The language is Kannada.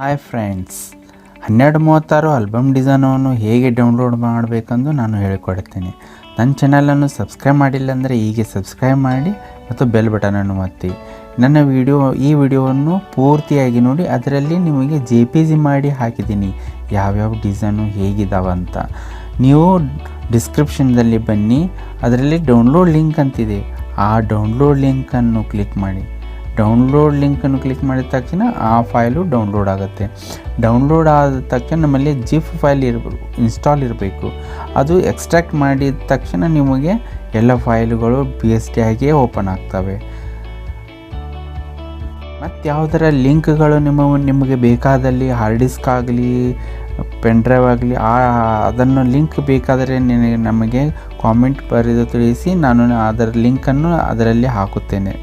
ಹಾಯ್ ಫ್ರೆಂಡ್ಸ್, 1236 ಆಲ್ಬಮ್ ಡಿಸೈನನ್ನು ಹೇಗೆ ಡೌನ್ಲೋಡ್ ಮಾಡಬೇಕೆಂದು ನಾನು ಹೇಳಿಕೊಡ್ತೇನೆ. ನನ್ನ ಚಾನಲನ್ನು ಸಬ್ಸ್ಕ್ರೈಬ್ ಮಾಡಿಲ್ಲ ಅಂದರೆ ಹೀಗೆ ಸಬ್ಸ್ಕ್ರೈಬ್ ಮಾಡಿ ಮತ್ತು ಬೆಲ್ ಬಟನನ್ನು ಒತ್ತಿ. ನನ್ನ ಈ ವಿಡಿಯೋವನ್ನು ಪೂರ್ತಿಯಾಗಿ ನೋಡಿ. ಅದರಲ್ಲಿ ನಿಮಗೆ JPG ಮಾಡಿ ಹಾಕಿದ್ದೀನಿ ಯಾವ್ಯಾವ ಡಿಸೈನು ಹೇಗಿದ್ದಾವಂತ. ನೀವು ಡಿಸ್ಕ್ರಿಪ್ಷನ್ದಲ್ಲಿ ಬನ್ನಿ, ಅದರಲ್ಲಿ ಡೌನ್ಲೋಡ್ ಲಿಂಕ್ ಅಂತಿದೆ. ಆ ಡೌನ್ಲೋಡ್ ಲಿಂಕನ್ನು ಕ್ಲಿಕ್ ಮಾಡಿ. ಡೌನ್ಲೋಡ್ ಲಿಂಕನ್ನು ಕ್ಲಿಕ್ ಮಾಡಿದ ತಕ್ಷಣ ಆ ಫೈಲು ಡೌನ್ಲೋಡ್ ಆಗುತ್ತೆ. ಡೌನ್ಲೋಡ್ ಆದ ತಕ್ಷಣ ನಮ್ಮಲ್ಲಿ ಜಿಪ್ ಫೈಲ್ ಇನ್ಸ್ಟಾಲ್ ಇರಬೇಕು. ಅದು ಎಕ್ಸ್ಟ್ರಾಕ್ಟ್ ಮಾಡಿದ ತಕ್ಷಣ ನಿಮಗೆ ಎಲ್ಲ ಫೈಲುಗಳು BSD ಆಗಿ ಓಪನ್ ಆಗ್ತವೆ. ಮತ್ತು ಯಾವುದರ ಲಿಂಕ್ಗಳು ನಿಮಗೆ ಬೇಕಾದಲ್ಲಿ ಹಾರ್ಡ್ ಡಿಸ್ಕ್ ಆಗಲಿ ಪೆನ್ ಡ್ರೈವ್ ಆಗಲಿ ಅದನ್ನು ಲಿಂಕ್ ಬೇಕಾದರೆ ನಮಗೆ ಕಾಮೆಂಟ್ ಬರೆದು ತಿಳಿಸಿ, ನಾನು ಅದರ ಲಿಂಕನ್ನು ಅದರಲ್ಲಿ ಹಾಕುತ್ತೇನೆ.